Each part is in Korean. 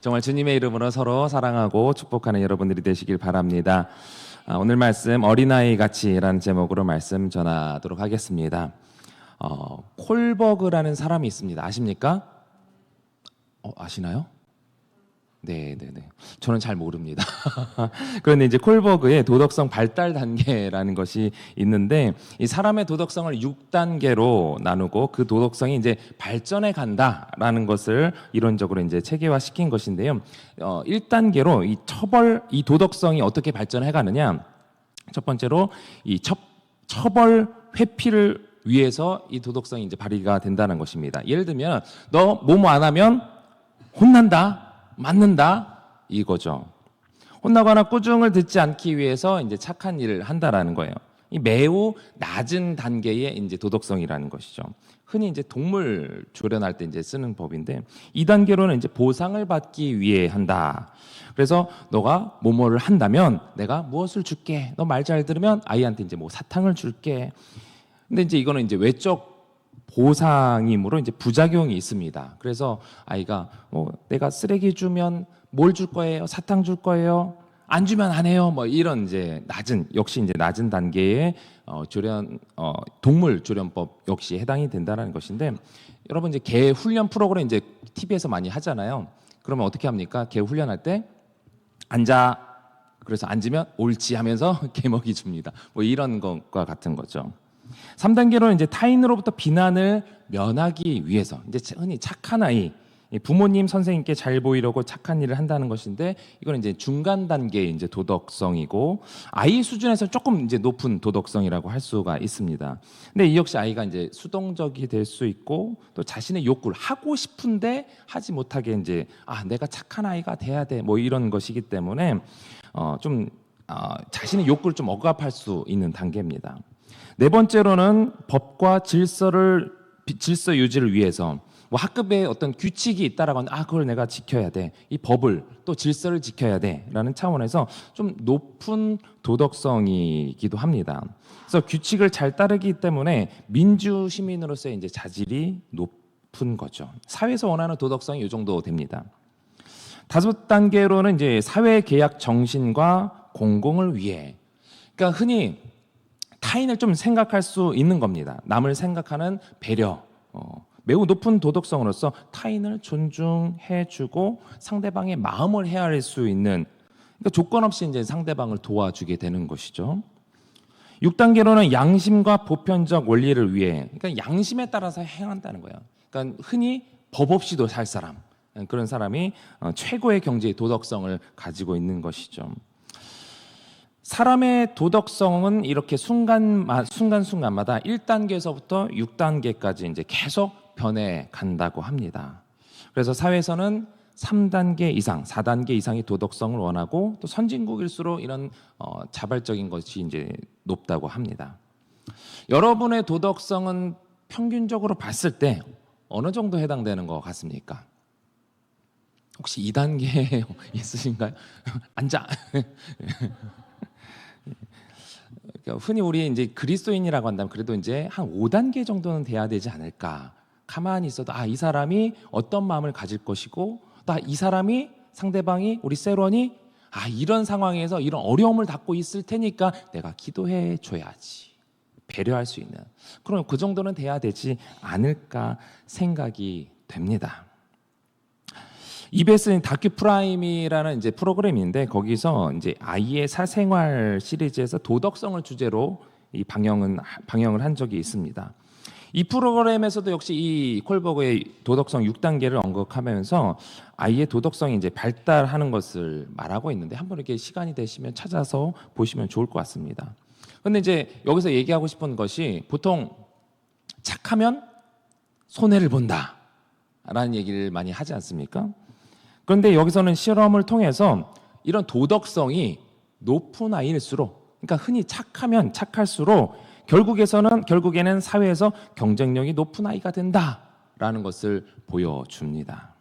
정말 주님의 이름으로 서로 사랑하고 축복하는 여러분들이 되시길 바랍니다. 오늘 말씀 어린아이 같이라는 제목으로 말씀 전하도록 하겠습니다. 콜버그라는 사람이 있습니다. 아십니까? 아시나요? 네. 저는 잘 모릅니다. 그런데 이제 콜버그의 도덕성 발달 단계라는 것이 있는데, 이 사람의 도덕성을 6단계로 나누고 그 도덕성이 이제 발전해 간다라는 것을 이론적으로 이제 체계화시킨 것인데요. 1단계로 이 도덕성이 어떻게 발전해 가느냐? 첫 번째로 처벌 회피를 위해서 이 도덕성이 이제 발휘가 된다는 것입니다. 예를 들면 너 뭐뭐 안 하면 혼난다. 맞는다 이거죠. 혼나거나 꾸중을 듣지 않기 위해서 이제 착한 일을 한다라는 거예요. 이 매우 낮은 단계의 이제 도덕성이라는 것이죠. 흔히 이제 동물 조련할 때 이제 쓰는 법인데, 2단계로는 이제 보상을 받기 위해 한다. 그래서 너가 뭐뭐를 한다면 내가 무엇을 줄게. 너 말 잘 들으면 아이한테 이제 뭐 사탕을 줄게. 근데 이제 이거는 이제 외적 보상이므로 이제 부작용이 있습니다. 그래서 아이가 내가 쓰레기 주면 뭘 줄 거예요? 사탕 줄 거예요? 안 주면 안 해요. 이런 이제 역시 이제 낮은 단계의 동물 조련법 역시 해당이 된다는 것인데, 여러분 이제 개 훈련 프로그램 이제 TV에서 많이 하잖아요. 그러면 어떻게 합니까? 개 훈련할 때 앉아. 그래서 앉으면 옳지 하면서 개 먹이 줍니다. 이런 것과 같은 거죠. 3단계로는 이제 타인으로부터 비난을 면하기 위해서 이제 흔히 착한 아이, 부모님, 선생님께 잘 보이려고 착한 일을 한다는 것인데, 이건 이제 중간 단계의 이제 도덕성이고 아이 수준에서 조금 이제 높은 도덕성이라고 할 수가 있습니다. 근데 이 역시 아이가 이제 수동적이 될 수 있고 또 자신의 욕구를 하고 싶은데 하지 못하게 이제 내가 착한 아이가 돼야 돼 이런 것이기 때문에 자신의 욕구를 좀 억압할 수 있는 단계입니다. 네 번째로는 법과 질서 유지를 위해서 학급에 어떤 규칙이 있다라고 하면 그걸 내가 지켜야 돼. 이 법을 또 질서를 지켜야 돼라는 차원에서 좀 높은 도덕성이기도 합니다. 그래서 규칙을 잘 따르기 때문에 민주 시민으로서의 이제 자질이 높은 거죠. 사회에서 원하는 도덕성이 이 정도 됩니다. 5단계로는 이제 사회 계약 정신과 공공을 위해. 그러니까 흔히 타인을 좀 생각할 수 있는 겁니다. 남을 생각하는 배려, 매우 높은 도덕성으로서 타인을 존중해주고 상대방의 마음을 헤아릴 수 있는, 그러니까 조건 없이 이제 상대방을 도와주게 되는 것이죠. 6단계로는 양심과 보편적 원리를 위해, 그러니까 양심에 따라서 행한다는 거예요. 그러니까 흔히 법 없이도 살 사람, 그런 사람이 최고의 경제의 도덕성을 가지고 있는 것이죠. 사람의 도덕성은 이렇게 순간순간마다 1단계에서부터 6단계까지 이제 계속 변해 간다고 합니다. 그래서 사회에서는 3단계 이상, 4단계 이상의 도덕성을 원하고, 또 선진국일수록 이런 자발적인 것이 이제 높다고 합니다. 여러분의 도덕성은 평균적으로 봤을 때 어느 정도 해당되는 것 같습니까? 혹시 2단계 있으신가요? 앉아. 그러니까 흔히 우리 이제 그리스도인이라고 한다면 그래도 이제 한 5단계 정도는 돼야 되지 않을까. 가만히 있어도 이 사람이 어떤 마음을 가질 것이고, 또 이 사람이, 상대방이, 우리 세론이 이런 상황에서 이런 어려움을 갖고 있을 테니까 내가 기도해 줘야지. 배려할 수 있는. 그럼 그 정도는 돼야 되지 않을까 생각이 됩니다. EBS 다큐 프라임이라는 이제 프로그램인데, 거기서 이제 아이의 사생활 시리즈에서 도덕성을 주제로 이 방영을 한 적이 있습니다. 이 프로그램에서도 역시 이 콜버그의 도덕성 6단계를 언급하면서 아이의 도덕성이 이제 발달하는 것을 말하고 있는데, 한번 이렇게 시간이 되시면 찾아서 보시면 좋을 것 같습니다. 그런데 이제 여기서 얘기하고 싶은 것이, 보통 착하면 손해를 본다라는 얘기를 많이 하지 않습니까? 그런데 여기서는 실험을 통해서 이런 도덕성이 높은 아이일수록, 그러니까 흔히 착하면 착할수록 결국에는 사회에서 경쟁력이 높은 아이가 된다라는 것을 보여줍니다.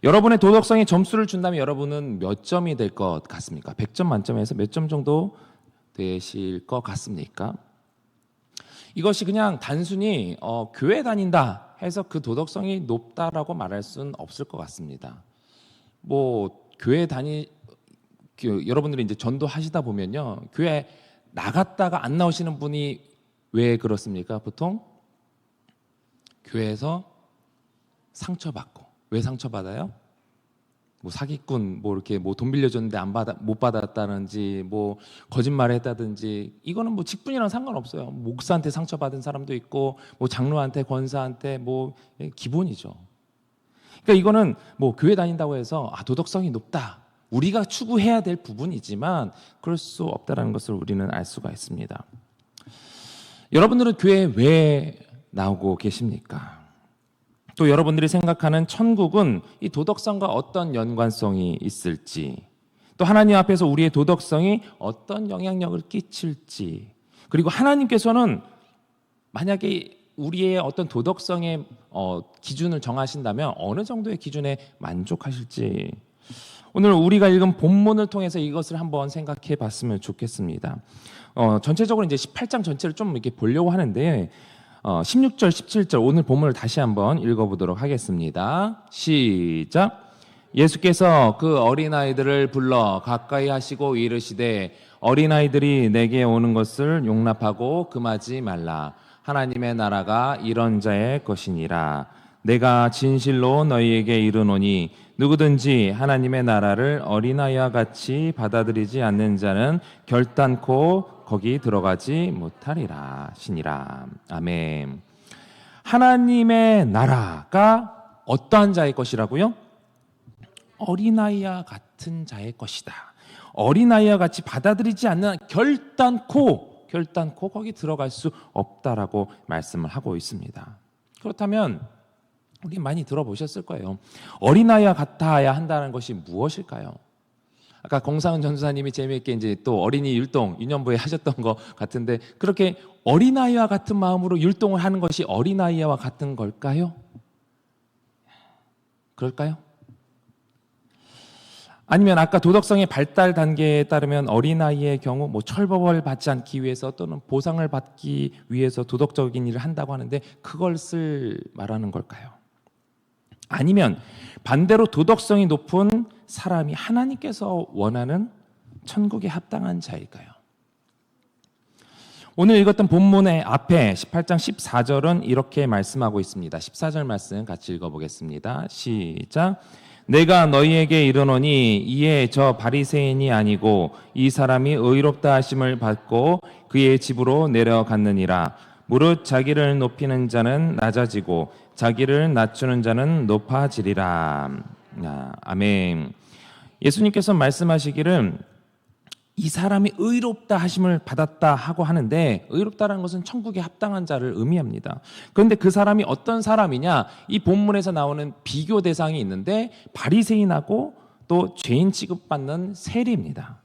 여러분의 도덕성에 점수를 준다면 여러분은 몇 점이 될 것 같습니까? 100점 만점에서 몇 점 정도 되실 것 같습니까? 이것이 그냥 단순히 교회 다닌다 해서 그 도덕성이 높다라고 말할 수는 없을 것 같습니다. 뭐 교회 여러분들이 이제 전도하시다 보면요, 교회 나갔다가 안 나오시는 분이 왜 그렇습니까? 보통 교회에서 상처받고. 왜 상처받아요? 뭐 사기꾼, 뭐 이렇게 뭐 돈 빌려줬는데 못 받았다든지, 뭐 거짓말했다든지, 이거는 뭐 직분이랑 상관없어요. 목사한테 상처받은 사람도 있고, 뭐 장로한테, 권사한테, 뭐 기본이죠. 그러니까 이거는 뭐 교회 다닌다고 해서 도덕성이 높다, 우리가 추구해야 될 부분이지만 그럴 수 없다라는 것을 우리는 알 수가 있습니다. 여러분들은 교회에 왜 나오고 계십니까? 또 여러분들이 생각하는 천국은 이 도덕성과 어떤 연관성이 있을지, 또 하나님 앞에서 우리의 도덕성이 어떤 영향력을 끼칠지, 그리고 하나님께서는 만약에 우리의 어떤 도덕성의 기준을 정하신다면 어느 정도의 기준에 만족하실지, 오늘 우리가 읽은 본문을 통해서 이것을 한번 생각해 봤으면 좋겠습니다. 전체적으로 이제 18장 전체를 좀 이렇게 보려고 하는데 16절, 17절 오늘 본문을 다시 한번 읽어보도록 하겠습니다. 시작. 예수께서 그 어린아이들을 불러 가까이 하시고 이르시되 어린아이들이 내게 오는 것을 용납하고 금하지 말라. 하나님의 나라가 이런 자의 것이니라. 내가 진실로 너희에게 이르노니 누구든지 하나님의 나라를 어린아이와 같이 받아들이지 않는 자는 결단코 거기 들어가지 못하리라 시니라. 아멘. 하나님의 나라가 어떠한 자의 것이라고요? 어린아이와 같은 자의 것이다. 어린아이와 같이 받아들이지 않는 결단코 거기 들어갈 수 없다라고 말씀을 하고 있습니다. 그렇다면 우리 많이 들어보셨을 거예요. 어린아이와 같아야 한다는 것이 무엇일까요? 아까 공상은 전도사님이 재미있게 이제 또 어린이 율동 유년부에 하셨던 것 같은데, 그렇게 어린아이와 같은 마음으로 율동을 하는 것이 어린아이와 같은 걸까요? 그럴까요? 아니면 아까 도덕성의 발달 단계에 따르면 어린아이의 경우 뭐 철법을 받지 않기 위해서 또는 보상을 받기 위해서 도덕적인 일을 한다고 하는데 그것을 말하는 걸까요? 아니면 반대로 도덕성이 높은 사람이 하나님께서 원하는 천국에 합당한 자일까요? 오늘 읽었던 본문의 앞에 18장 14절은 이렇게 말씀하고 있습니다. 14절 말씀 같이 읽어보겠습니다. 시작. 내가 너희에게 이르노니 이에 저 바리새인이 아니고 이 사람이 의롭다 하심을 받고 그의 집으로 내려갔느니라. 무릇 자기를 높이는 자는 낮아지고 자기를 낮추는 자는 높아지리라. 아멘. 예수님께서 말씀하시기를 이 사람이 의롭다 하심을 받았다 하고 하는데, 의롭다라는 것은 천국에 합당한 자를 의미합니다. 그런데 그 사람이 어떤 사람이냐? 이 본문에서 나오는 비교 대상이 있는데 바리새인하고 또 죄인 취급받는 세리입니다.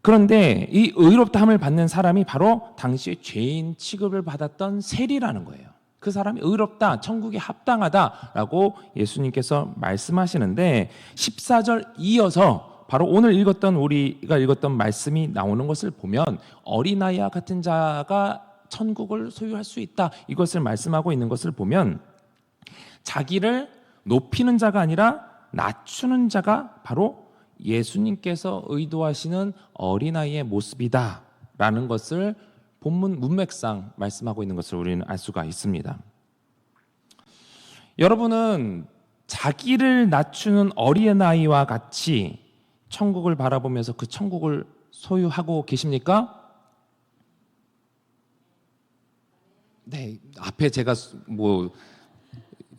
그런데 이 의롭다함을 받는 사람이 바로 당시에 죄인 취급을 받았던 세리라는 거예요. 그 사람이 의롭다, 천국에 합당하다라고 예수님께서 말씀하시는데 14절 이어서 바로 오늘 우리가 읽었던 말씀이 나오는 것을 보면 어린아이와 같은 자가 천국을 소유할 수 있다, 이것을 말씀하고 있는 것을 보면 자기를 높이는 자가 아니라 낮추는 자가 바로 예수님께서 의도하시는 어린아이의 모습이다라는 것을 본문 문맥상 말씀하고 있는 것을 우리는 알 수가 있습니다. 여러분은 자기를 낮추는 어린아이와 같이 천국을 바라보면서 그 천국을 소유하고 계십니까? 네, 앞에 제가 뭐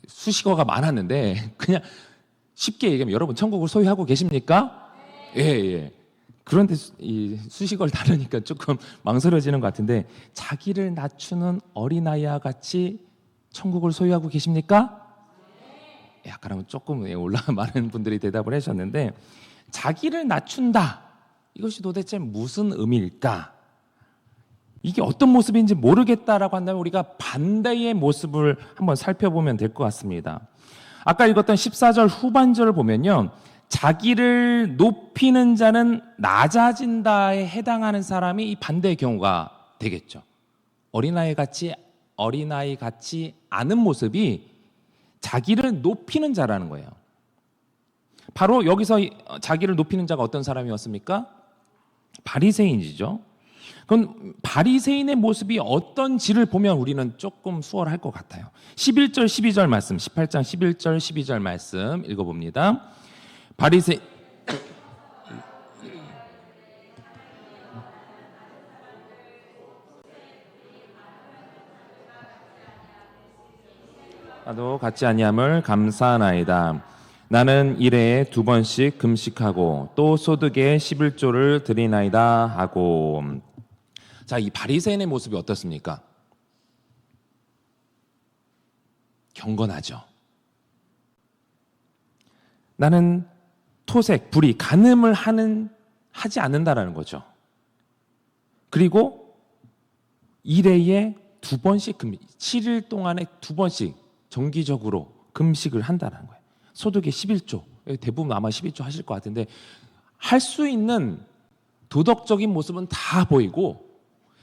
수식어가 많았는데 그냥 쉽게 얘기하면 여러분 천국을 소유하고 계십니까? 예. 그런데 이 수식어를 다루니까 조금 망설여지는 것 같은데, 자기를 낮추는 어린아이와 같이 천국을 소유하고 계십니까? 아까랑 조금 많은 분들이 대답을 하셨는데, 자기를 낮춘다, 이것이 도대체 무슨 의미일까? 이게 어떤 모습인지 모르겠다라고 한다면 우리가 반대의 모습을 한번 살펴보면 될 것 같습니다. 아까 읽었던 14절 후반절을 보면요, 자기를 높이는 자는 낮아진다에 해당하는 사람이 이 반대의 경우가 되겠죠. 어린아이 같이 않은 모습이 자기를 높이는 자라는 거예요. 바로 여기서 자기를 높이는 자가 어떤 사람이었습니까? 바리새인이죠. 그럼 바리새인의 모습이 어떤지를 보면 우리는 조금 수월할 것 같아요. 11절 12절 말씀, 18장 11절 12절 말씀 읽어봅니다. 바리새 나도 같지 아니함을 감사하나이다. 나는 일해에 2번씩 금식하고 또 소득의 11조를 드리나이다 하고. 자, 이 바리새인의 모습이 어떻습니까? 경건하죠. 나는 토색, 불의, 간음을 하지 않는다라는 거죠. 그리고 일해에 2번씩 7일 동안에 2번씩 정기적으로 금식을 한다는 거예요. 소득의 11조, 대부분 아마 11조 하실 것 같은데 할 수 있는 도덕적인 모습은 다 보이고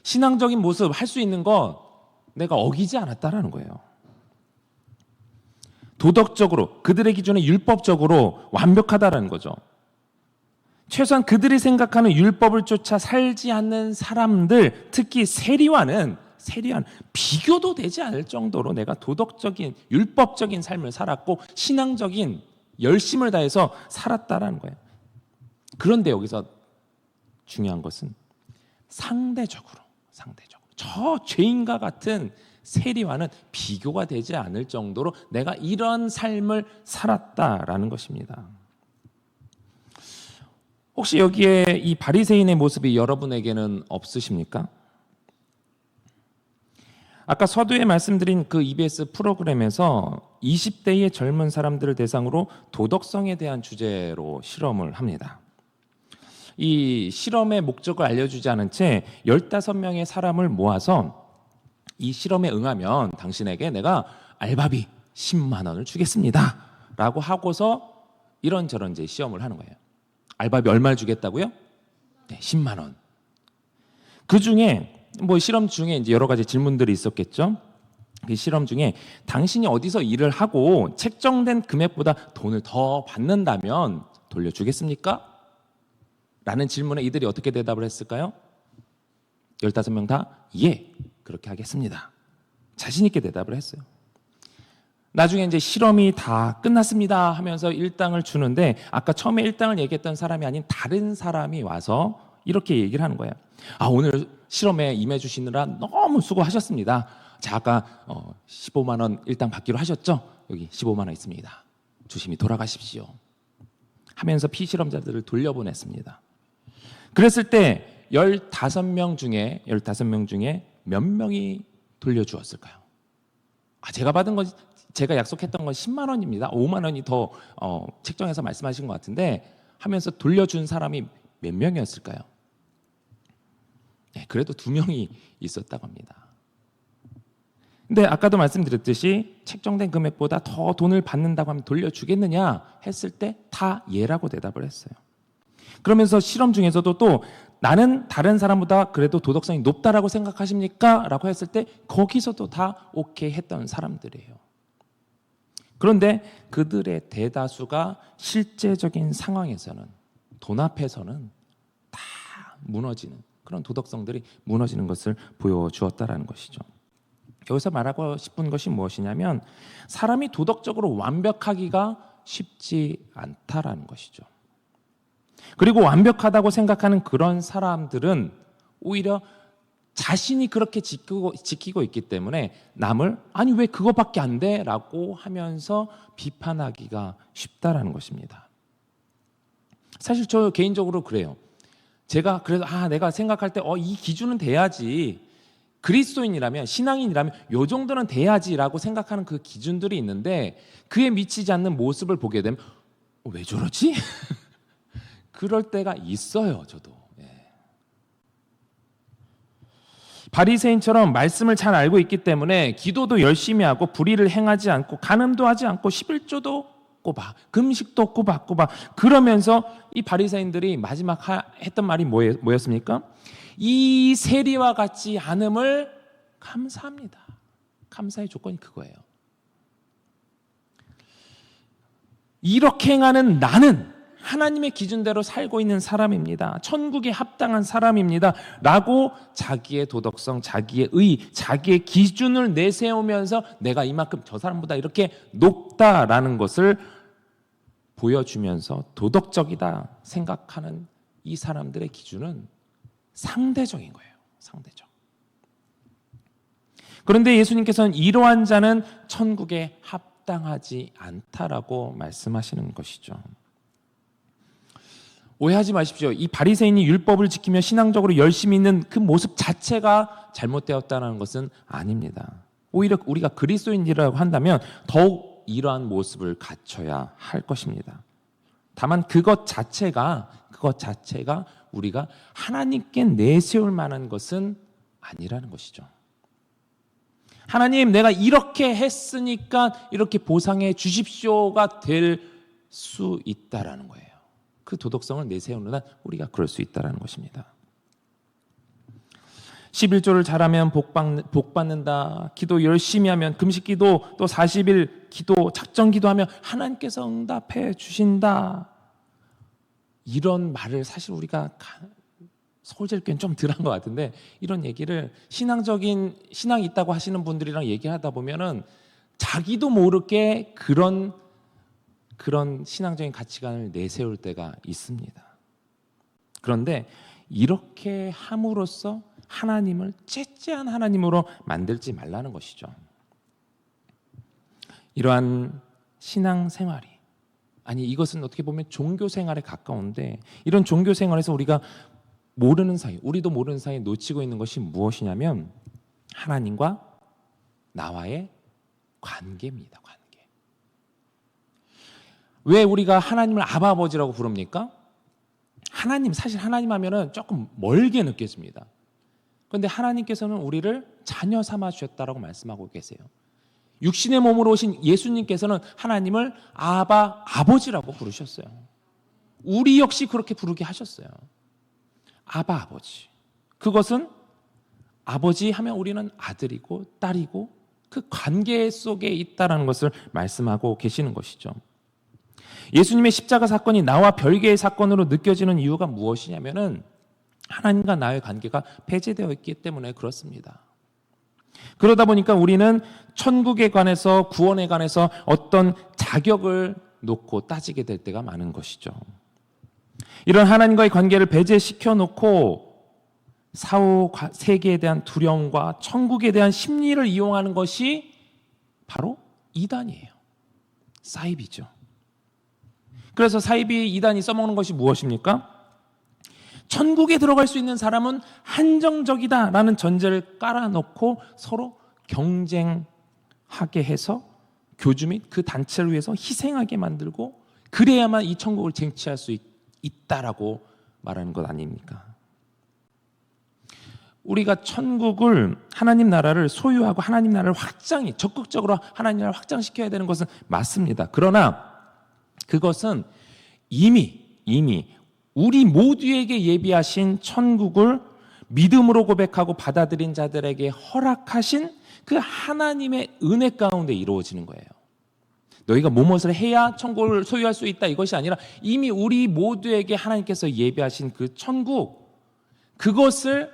신앙적인 모습 할 수 있는 거 내가 어기지 않았다라는 거예요. 도덕적으로 그들의 기준에 율법적으로 완벽하다라는 거죠. 최소한 그들이 생각하는 율법을 쫓아 살지 않는 사람들, 특히 세리와는 비교도 되지 않을 정도로 내가 도덕적인 율법적인 삶을 살았고 신앙적인 열심을 다해서 살았다라는 거예요. 그런데 여기서 중요한 것은 상대적으로 저 죄인과 같은 세리와는 비교가 되지 않을 정도로 내가 이런 삶을 살았다라는 것입니다. 혹시 여기에 이 바리새인의 모습이 여러분에게는 없으십니까? 아까 서두에 말씀드린 그 EBS 프로그램에서 20대의 젊은 사람들을 대상으로 도덕성에 대한 주제로 실험을 합니다. 이 실험의 목적을 알려주지 않은 채 15명의 사람을 모아서 이 실험에 응하면 당신에게 내가 알바비 10만 원을 주겠습니다 라고 하고서 이런저런 이제 시험을 하는 거예요. 알바비 얼마를 주겠다고요? 네, 10만 원. 그 중에 실험 중에 이제 여러 가지 질문들이 있었겠죠. 그 실험 중에 당신이 어디서 일을 하고 책정된 금액보다 돈을 더 받는다면 돌려주겠습니까? 라는 질문에 이들이 어떻게 대답을 했을까요? 15명 다 예, 그렇게 하겠습니다. 자신 있게 대답을 했어요. 나중에 이제 실험이 다 끝났습니다 하면서 일당을 주는데 아까 처음에 일당을 얘기했던 사람이 아닌 다른 사람이 와서 이렇게 얘기를 하는 거예요. 오늘 실험에 임해 주시느라 너무 수고하셨습니다. 자, 아까 15만 원 일당 받기로 하셨죠? 여기 15만 원 있습니다. 조심히 돌아가십시오. 하면서 피실험자들을 돌려보냈습니다. 그랬을 때 15명 중에 몇 명이 돌려주었을까요? 제가 약속했던 건 10만 원입니다. 5만 원이 더 책정해서 말씀하신 것 같은데 하면서 돌려준 사람이 몇 명이었을까요? 네, 그래도 2명이 있었다고 합니다. 근데 아까도 말씀드렸듯이 책정된 금액보다 더 돈을 받는다고 하면 돌려주겠느냐 했을 때 다 예라고 대답을 했어요. 그러면서 실험 중에서도 또 나는 다른 사람보다 그래도 도덕성이 높다라고 생각하십니까? 라고 했을 때 거기서도 다 오케이 했던 사람들이에요. 그런데 그들의 대다수가 실제적인 상황에서는 돈 앞에서는 다 무너지는 그런 도덕성들이 무너지는 것을 보여주었다라는 것이죠. 여기서 말하고 싶은 것이 무엇이냐면 사람이 도덕적으로 완벽하기가 쉽지 않다라는 것이죠. 그리고 완벽하다고 생각하는 그런 사람들은 오히려 자신이 그렇게 지키고 있기 때문에 남을 아니 왜 그거밖에 안 돼? 라고 하면서 비판하기가 쉽다라는 것입니다. 사실 저 개인적으로 그래요. 제가 그래서 내가 생각할 때 이 기준은 돼야지, 그리스도인이라면 신앙인이라면 요 정도는 돼야지라고 생각하는 그 기준들이 있는데 그에 미치지 않는 모습을 보게 되면 왜 저러지? 그럴 때가 있어요. 저도. 바리새인처럼 말씀을 잘 알고 있기 때문에 기도도 열심히 하고 불의를 행하지 않고 간음도 하지 않고 11조도 꼬박 금식도 꼬박 그러면서 이 바리새인들이 마지막 했던 말이 뭐였습니까? 이 세리와 같지 않음을 감사합니다. 감사의 조건이 그거예요. 이렇게 행하는 나는 하나님의 기준대로 살고 있는 사람입니다. 천국에 합당한 사람입니다. 라고 자기의 도덕성, 자기의 의, 자기의 기준을 내세우면서 내가 이만큼 저 사람보다 이렇게 높다라는 것을 보여주면서 도덕적이다 생각하는 이 사람들의 기준은 상대적인 거예요. 상대적. 그런데 예수님께서는 이러한 자는 천국에 합당하지 않다라고 말씀하시는 것이죠. 오해하지 마십시오. 이 바리새인이 율법을 지키며 신앙적으로 열심히 있는 그 모습 자체가 잘못되었다는 것은 아닙니다. 오히려 우리가 그리스도인이라고 한다면 더욱 이러한 모습을 갖춰야 할 것입니다. 다만 그것 자체가 우리가 하나님께 내세울 만한 것은 아니라는 것이죠. 하나님, 내가 이렇게 했으니까 이렇게 보상해 주십시오가 될 수 있다라는 거예요. 그 도덕성을 내세우는 한 우리가 그럴 수 있다는 것입니다. 11조를 잘하면 복 받는다. 기도 열심히 하면, 금식 기도, 또 40일 기도, 작정 기도하면 하나님께서 응답해 주신다. 이런 말을 사실 우리가 서울제일교회는 좀 덜한 것 같은데, 이런 얘기를 신앙이 있다고 하시는 분들이랑 얘기하다 보면은 자기도 모르게 그런 신앙적인 가치관을 내세울 때가 있습니다. 그런데 이렇게 함으로써 하나님을 째째한 하나님으로 만들지 말라는 것이죠. 이러한 신앙생활이, 아니 이것은 어떻게 보면 종교생활에 가까운데, 이런 종교생활에서 우리가 우리도 모르는 사이에 놓치고 있는 것이 무엇이냐면 하나님과 나와의 관계입니다. 관계. 왜 우리가 하나님을 아바 아버지라고 부릅니까? 사실 하나님 하면은 조금 멀게 느껴집니다. 그런데 하나님께서는 우리를 자녀 삼아 주셨다라고 말씀하고 계세요. 육신의 몸으로 오신 예수님께서는 하나님을 아바 아버지라고 부르셨어요. 우리 역시 그렇게 부르게 하셨어요. 아바 아버지. 그것은 아버지 하면 우리는 아들이고 딸이고 그 관계 속에 있다라는 것을 말씀하고 계시는 것이죠. 예수님의 십자가 사건이 나와 별개의 사건으로 느껴지는 이유가 무엇이냐면은 하나님과 나의 관계가 폐쇄되어 있기 때문에 그렇습니다. 그러다 보니까 우리는 천국에 관해서, 구원에 관해서 어떤 자격을 놓고 따지게 될 때가 많은 것이죠. 이런 하나님과의 관계를 배제시켜 놓고 사후 세계에 대한 두려움과 천국에 대한 심리를 이용하는 것이 바로 이단이에요. 사이비죠. 그래서 사이비 이단이 써먹는 것이 무엇입니까? 천국에 들어갈 수 있는 사람은 한정적이다라는 전제를 깔아놓고 서로 경쟁하게 해서 교주 및 그 단체를 위해서 희생하게 만들고, 그래야만 이 천국을 쟁취할 수 있다라고 말하는 것 아닙니까? 우리가 천국을, 하나님 나라를 소유하고 하나님 나라를 적극적으로 하나님 나라를 확장시켜야 되는 것은 맞습니다. 그러나 그것은 이미 우리 모두에게 예비하신 천국을 믿음으로 고백하고 받아들인 자들에게 허락하신 그 하나님의 은혜 가운데 이루어지는 거예요. 너희가 무엇을 해야 천국을 소유할 수 있다, 이것이 아니라 이미 우리 모두에게 하나님께서 예비하신 그 천국, 그것을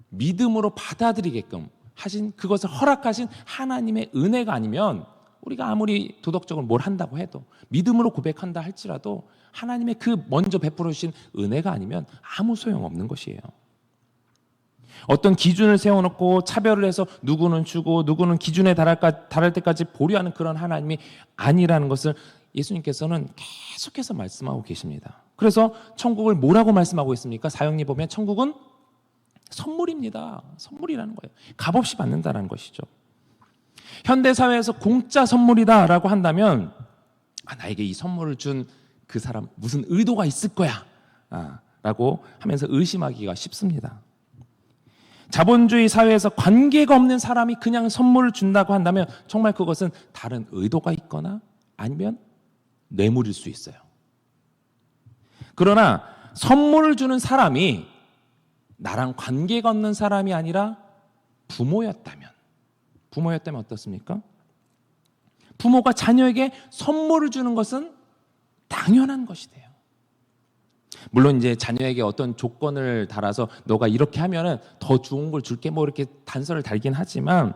믿음으로 받아들이게끔 하신, 그것을 허락하신 하나님의 은혜가 아니면 우리가 아무리 도덕적으로 뭘 한다고 해도, 믿음으로 고백한다 할지라도 하나님의 그 먼저 베풀어 주신 은혜가 아니면 아무 소용없는 것이에요. 어떤 기준을 세워놓고 차별을 해서 누구는 주고 누구는 기준에 달할 때까지 보류하는 그런 하나님이 아니라는 것을 예수님께서는 계속해서 말씀하고 계십니다. 그래서 천국을 뭐라고 말씀하고 있습니까? 사형리 보면 천국은 선물입니다. 선물이라는 거예요. 값없이 받는다는 것이죠. 현대사회에서 공짜 선물이다라고 한다면 나에게 이 선물을 준 그 사람 무슨 의도가 있을 거야 라고 하면서 의심하기가 쉽습니다. 자본주의 사회에서 관계가 없는 사람이 그냥 선물을 준다고 한다면 정말 그것은 다른 의도가 있거나 아니면 뇌물일 수 있어요. 그러나 선물을 주는 사람이 나랑 관계가 없는 사람이 아니라 부모였다면 어떻습니까? 부모가 자녀에게 선물을 주는 것은 당연한 것이 돼요. 물론 이제 자녀에게 어떤 조건을 달아서 너가 이렇게 하면은 더 좋은 걸 줄게 뭐 이렇게 단서를 달긴 하지만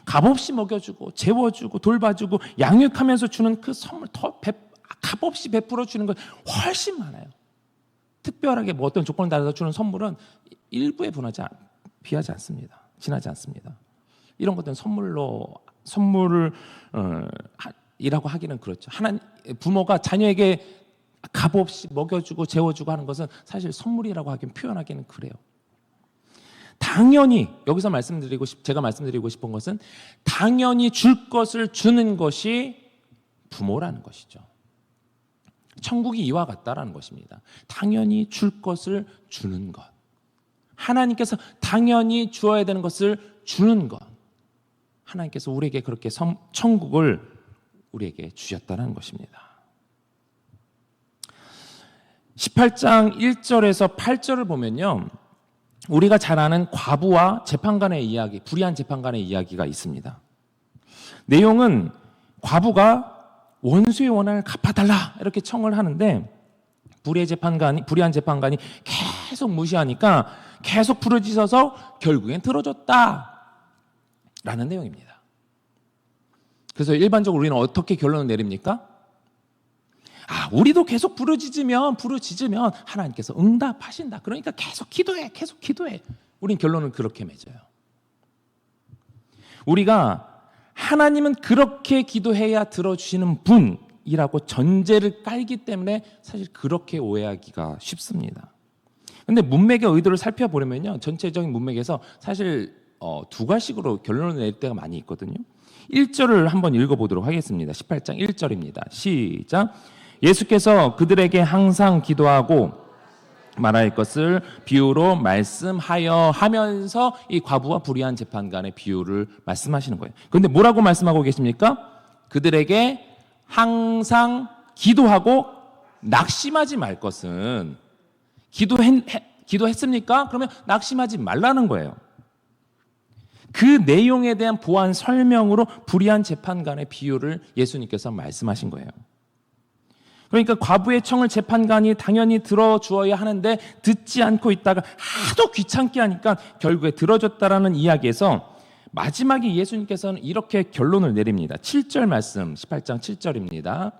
값없이 먹여주고 재워주고 돌봐주고 양육하면서 주는 그 선물 더 값없이 베풀어 주는 것 훨씬 많아요. 특별하게 뭐 어떤 조건을 달아서 주는 선물은 일부에 비하지 않습니다. 지나지 않습니다. 이런 것들은 선물을 이라고 하기는 그렇죠. 부모가 자녀에게 값없이 먹여주고 재워주고 하는 것은 사실 선물이라고 하기는 표현하기는 그래요. 당연히 여기서 제가 말씀드리고 싶은 것은 당연히 줄 것을 주는 것이 부모라는 것이죠. 천국이 이와 같다라는 것입니다. 당연히 줄 것을 주는 것. 하나님께서 당연히 주어야 되는 것을 주는 것. 하나님께서 우리에게 그렇게 천국을 우리에게 주셨다는 것입니다. 18장 1절에서 8절을 보면요, 우리가 잘 아는 과부와 재판관의 이야기, 불의한 재판관의 이야기가 있습니다. 내용은 과부가 원수의 원한을 갚아달라 이렇게 청을 하는데 불의한 재판관이 계속 무시하니까 계속 부르짖어서 결국엔 들어줬다라는 내용입니다. 그래서 일반적으로 우리는 어떻게 결론을 내립니까? 우리도 계속 부르짖으면 하나님께서 응답하신다. 그러니까 계속 기도해. 우린 결론을 그렇게 맺어요. 우리가 하나님은 그렇게 기도해야 들어주시는 분이라고 전제를 깔기 때문에 사실 그렇게 오해하기가 쉽습니다. 그런데 문맥의 의도를 살펴보려면요, 전체적인 문맥에서 사실 두 가지식으로 결론을 낼 때가 많이 있거든요. 1절을 한번 읽어보도록 하겠습니다. 18장 1절입니다. 시작. 예수께서 그들에게 항상 기도하고 말할 것을 비유로 말씀하여 하면서 이 과부와 불의한 재판관의 비유를 말씀하시는 거예요. 그런데 뭐라고 말씀하고 계십니까? 그들에게 항상 기도하고 낙심하지 말 것은 기도했습니까? 그러면 낙심하지 말라는 거예요. 그 내용에 대한 보완 설명으로 불의한 재판관의 비유를 예수님께서 말씀하신 거예요. 그러니까 과부의 청을 재판관이 당연히 들어주어야 하는데 듣지 않고 있다가 하도 귀찮게 하니까 결국에 들어줬다라는 이야기에서 마지막에 예수님께서는 이렇게 결론을 내립니다. 7절 말씀, 18장 7절입니다.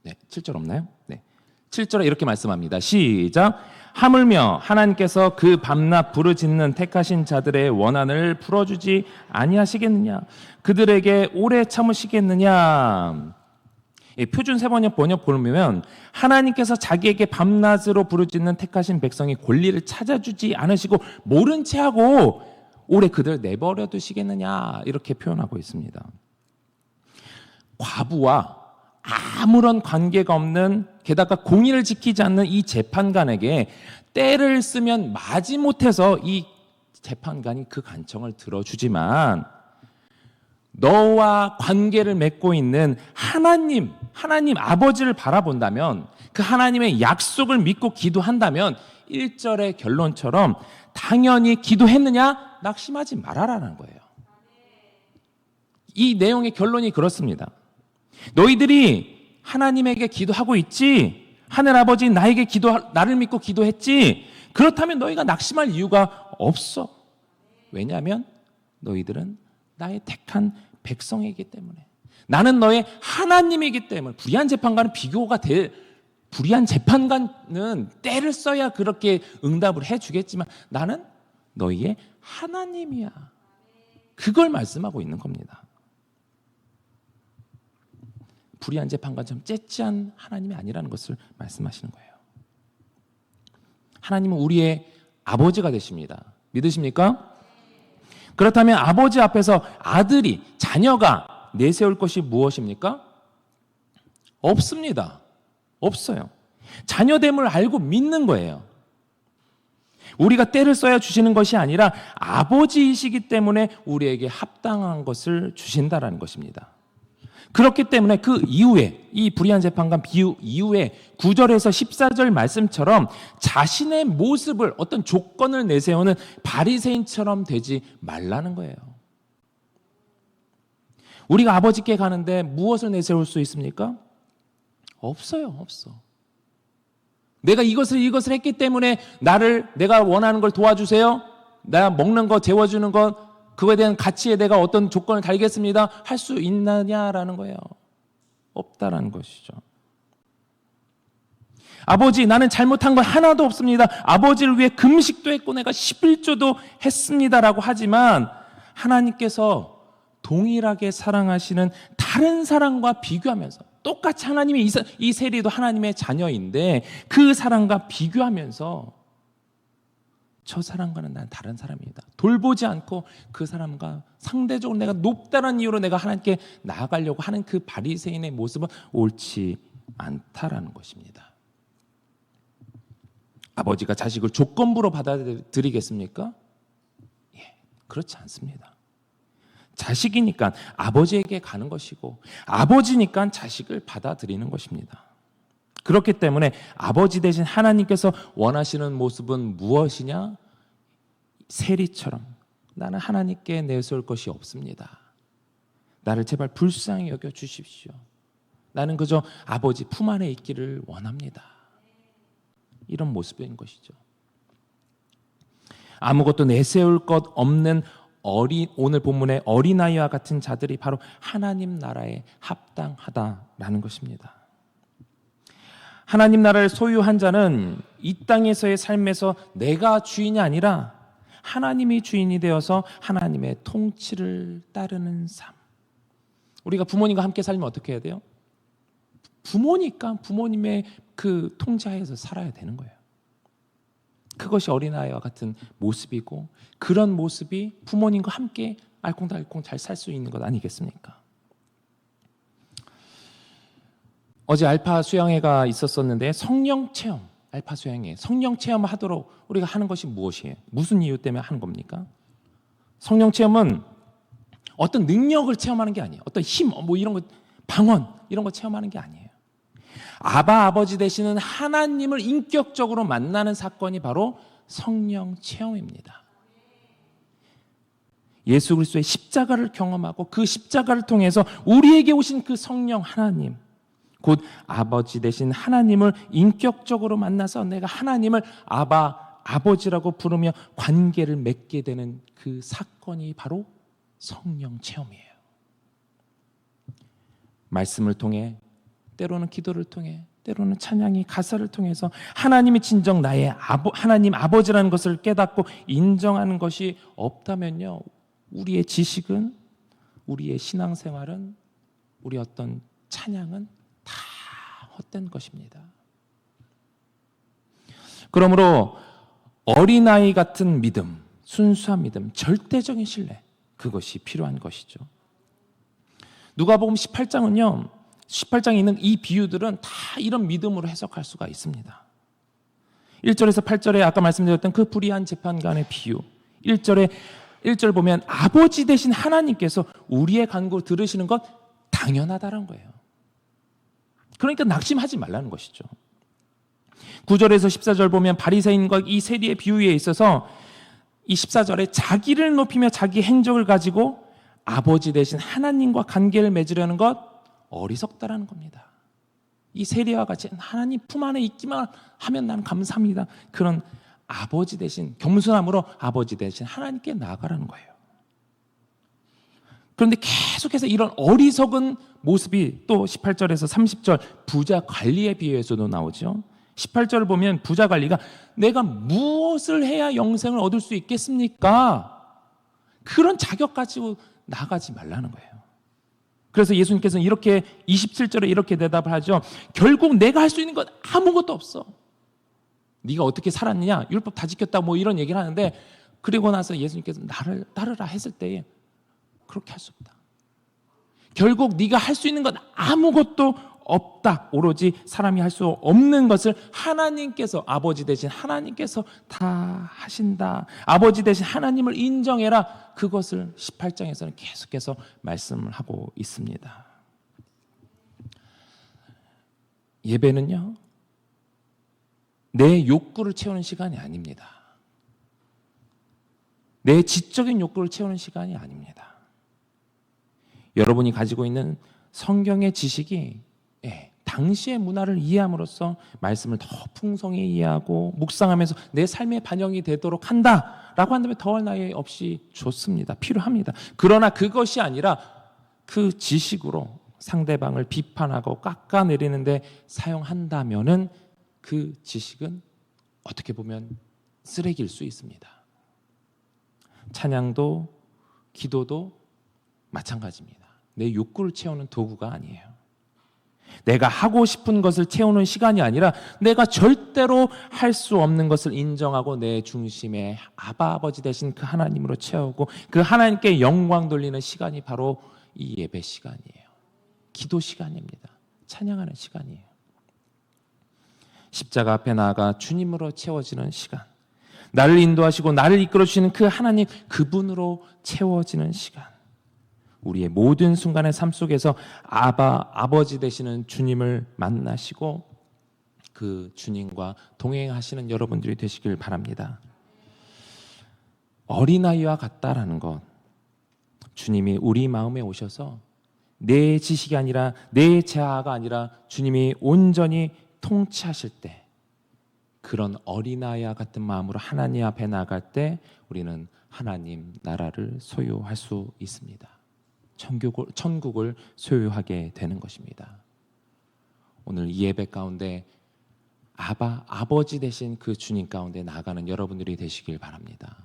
네, 7절 없나요? 네. 7절에 이렇게 말씀합니다. 시작. 하물며 하나님께서 그 밤낮 부르짖는 택하신 자들의 원한을 풀어주지 아니하시겠느냐? 그들에게 오래 참으시겠느냐? 표준 세번역 번역 보면 하나님께서 자기에게 밤낮으로 부르짖는 택하신 백성의 권리를 찾아주지 않으시고 모른 채 하고 오래 그들 내버려 두시겠느냐 이렇게 표현하고 있습니다. 과부와 아무런 관계가 없는, 게다가 공의를 지키지 않는 이 재판관에게 때를 쓰면 마지못해서 이 재판관이 그 간청을 들어주지만 너와 관계를 맺고 있는 하나님 아버지를 바라본다면, 그 하나님의 약속을 믿고 기도한다면 1절의 결론처럼 당연히 기도했느냐? 낙심하지 말아라는 거예요. 이 내용의 결론이 그렇습니다. 너희들이 하나님에게 기도하고 있지? 하늘 아버지 나를 믿고 기도했지? 그렇다면 너희가 낙심할 이유가 없어. 왜냐하면 너희들은 나의 택한 백성이기 때문에, 나는 너의 하나님이기 때문에. 불의한 재판관은 때를 써야 그렇게 응답을 해주겠지만 나는 너희의 하나님이야. 그걸 말씀하고 있는 겁니다. 불의한 재판관처럼 째째한 하나님이 아니라는 것을 말씀하시는 거예요. 하나님은 우리의 아버지가 되십니다. 믿으십니까? 그렇다면 아버지 앞에서 자녀가 내세울 것이 무엇입니까? 없습니다. 없어요. 자녀됨을 알고 믿는 거예요. 우리가 때를 써야 주시는 것이 아니라 아버지이시기 때문에 우리에게 합당한 것을 주신다라는 것입니다. 그렇기 때문에 그 이후에, 이 불의한 재판관 비유 이후에 9절에서 14절 말씀처럼 자신의 모습을, 어떤 조건을 내세우는 바리새인처럼 되지 말라는 거예요. 우리가 아버지께 가는데 무엇을 내세울 수 있습니까? 없어요. 없어. 내가 이것을 했기 때문에 내가 원하는 걸 도와주세요. 나 먹는 거 재워주는 것, 그거에 대한 가치에 내가 어떤 조건을 달겠습니다. 할 수 있느냐라는 거예요. 없다라는 것이죠. 아버지, 나는 잘못한 건 하나도 없습니다. 아버지를 위해 금식도 했고 내가 11조도 했습니다라고 하지만 하나님께서 동일하게 사랑하시는 다른 사람과 비교하면서 똑같이 하나님이 이 세리도 하나님의 자녀인데 그 사람과 비교하면서 저 사람과는 난 다른 사람이다. 돌보지 않고 그 사람과 상대적으로 내가 높다는 이유로 내가 하나님께 나아가려고 하는 그 바리새인의 모습은 옳지 않다라는 것입니다. 아버지가 자식을 조건부로 받아들이겠습니까? 예, 그렇지 않습니다. 자식이니까 아버지에게 가는 것이고 아버지니까 자식을 받아들이는 것입니다. 그렇기 때문에 아버지 대신 하나님께서 원하시는 모습은 무엇이냐? 세리처럼 나는 하나님께 내세울 것이 없습니다. 나를 제발 불쌍히 여겨 주십시오. 나는 그저 아버지 품 안에 있기를 원합니다. 이런 모습인 것이죠. 아무것도 내세울 것 없는 오늘 본문의 어린아이와 같은 자들이 바로 하나님 나라에 합당하다라는 것입니다. 하나님 나라를 소유한 자는 이 땅에서의 삶에서 내가 주인이 아니라 하나님이 주인이 되어서 하나님의 통치를 따르는 삶. 우리가 부모님과 함께 살면 어떻게 해야 돼요? 부모니까 부모님의 그 통제하에서 살아야 되는 거예요. 그것이 어린아이와 같은 모습이고 그런 모습이 부모님과 함께 알콩달콩 잘 살 수 있는 것 아니겠습니까? 어제 알파 수양회가 있었었는데 성령 체험, 알파 수양회 성령 체험을 하도록 우리가 하는 것이 무엇이에요? 무슨 이유 때문에 하는 겁니까? 성령 체험은 어떤 능력을 체험하는 게 아니에요. 어떤 힘, 이런 거, 방언 이런 거 체험하는 게 아니에요. 아버지 되시는 하나님을 인격적으로 만나는 사건이 바로 성령 체험입니다. 예수 그리스도의 십자가를 경험하고 그 십자가를 통해서 우리에게 오신 그 성령 하나님, 곧 아버지 되신 하나님을 인격적으로 만나서 내가 하나님을 아버지라고 부르며 관계를 맺게 되는 그 사건이 바로 성령 체험이에요. 말씀을 통해, 때로는 기도를 통해, 때로는 찬양이 가사를 통해서 하나님이 진정 나의 하나님 아버지라는 것을 깨닫고 인정하는 것이 없다면요, 우리의 지식은, 우리의 신앙생활은, 우리 어떤 찬양은 다 헛된 것입니다. 그러므로 어린아이 같은 믿음, 순수한 믿음, 절대적인 신뢰, 그것이 필요한 것이죠. 누가복음 18장은요, 18장에 있는 이 비유들은 다 이런 믿음으로 해석할 수가 있습니다. 1절에서 8절에 아까 말씀드렸던 그 불의한 재판관의 비유, 1절 보면 아버지 되신 하나님께서 우리의 간구를 들으시는 것 당연하다는 거예요. 그러니까 낙심하지 말라는 것이죠. 9절에서 14절 보면 바리새인과 이 세리의 비유에 있어서 이 14절에 자기를 높이며 자기 행적을 가지고 아버지 되신 하나님과 관계를 맺으려는 것 어리석다라는 겁니다. 이 세리와 같이 하나님 품 안에 있기만 하면 나는 감사합니다. 그런 아버지 대신 겸손함으로 아버지 대신 하나님께 나아가라는 거예요. 그런데 계속해서 이런 어리석은 모습이 또 18절에서 30절 부자 관리에 비유에서도 나오죠. 18절을 보면 부자 관리가 내가 무엇을 해야 영생을 얻을 수 있겠습니까? 그런 자격 가지고 나가지 말라는 거예요. 그래서 예수님께서는 이렇게 27절에 이렇게 대답을 하죠. 결국 내가 할 수 있는 건 아무것도 없어. 네가 어떻게 살았느냐? 율법 다 지켰다 이런 얘기를 하는데 그리고 나서 예수님께서 나를 따르라 했을 때에 그렇게 할 수 없다. 결국 네가 할 수 있는 건 아무것도 없다. 오로지 사람이 할 수 없는 것을 하나님께서, 아버지 되신 하나님께서 다 하신다. 아버지 되신 하나님을 인정해라. 그것을 18장에서는 계속해서 말씀을 하고 있습니다. 예배는요, 내 욕구를 채우는 시간이 아닙니다. 내 지적인 욕구를 채우는 시간이 아닙니다. 여러분이 가지고 있는 성경의 지식이 당시의 문화를 이해함으로써 말씀을 더 풍성히 이해하고 묵상하면서 내 삶에 반영이 되도록 한다라고 한다면 더할 나위 없이 좋습니다. 필요합니다. 그러나 그것이 아니라 그 지식으로 상대방을 비판하고 깎아내리는데 사용한다면은 그 지식은 어떻게 보면 쓰레기일 수 있습니다. 찬양도 기도도 마찬가지입니다. 내 욕구를 채우는 도구가 아니에요. 내가 하고 싶은 것을 채우는 시간이 아니라 내가 절대로 할 수 없는 것을 인정하고 내 중심에 아버지 되신 그 하나님으로 채우고 그 하나님께 영광 돌리는 시간이 바로 이 예배 시간이에요. 기도 시간입니다. 찬양하는 시간이에요. 십자가 앞에 나아가 주님으로 채워지는 시간, 나를 인도하시고 나를 이끌어주시는 그 하나님, 그분으로 채워지는 시간, 우리의 모든 순간의 삶 속에서 아버지 되시는 주님을 만나시고 그 주님과 동행하시는 여러분들이 되시길 바랍니다. 어린아이와 같다라는 것, 주님이 우리 마음에 오셔서 내 지식이 아니라 내 제아가 아니라 주님이 온전히 통치하실 때, 그런 어린아이와 같은 마음으로 하나님 앞에 나아갈 때 우리는 하나님 나라를 소유할 수 있습니다. 천국을 소유하게 되는 것입니다. 오늘 이 예배 가운데 아버지 되신 그 주님 가운데 나아가는 여러분들이 되시길 바랍니다.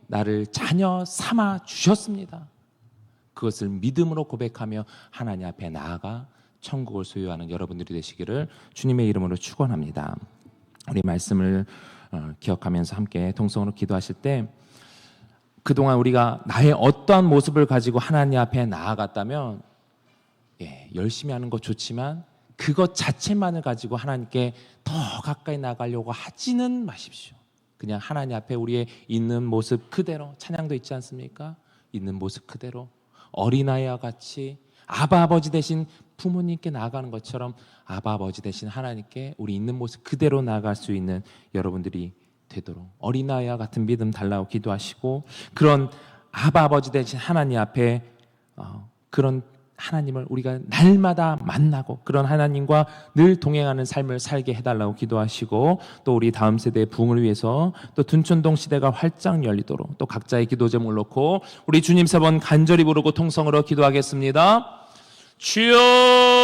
나를 자녀 삼아 주셨습니다. 그것을 믿음으로 고백하며 하나님 앞에 나아가 천국을 소유하는 여러분들이 되시기를 주님의 이름으로 축원합니다. 우리 말씀을 기억하면서 함께 동성으로 기도하실 때, 그동안 우리가 나의 어떠한 모습을 가지고 하나님 앞에 나아갔다면 열심히 하는 것 좋지만 그것 자체만을 가지고 하나님께 더 가까이 나가려고 하지는 마십시오. 그냥 하나님 앞에 우리의 있는 모습 그대로, 찬양도 있지 않습니까? 있는 모습 그대로 어린아이와 같이 아버지 되신 부모님께 나아가는 것처럼 아버지 되신 하나님께 우리 있는 모습 그대로 나아갈 수 있는 여러분들이 되도록 어린아이와 같은 믿음 달라고 기도하시고, 그런 아버지 되신 하나님 앞에 그런 하나님을 우리가 날마다 만나고 그런 하나님과 늘 동행하는 삶을 살게 해달라고 기도하시고, 또 우리 다음 세대의 부흥을 위해서 또 둔촌동 시대가 활짝 열리도록 또 각자의 기도 제목을 놓고 우리 주님 세 번 간절히 부르고 통성으로 기도하겠습니다. 주여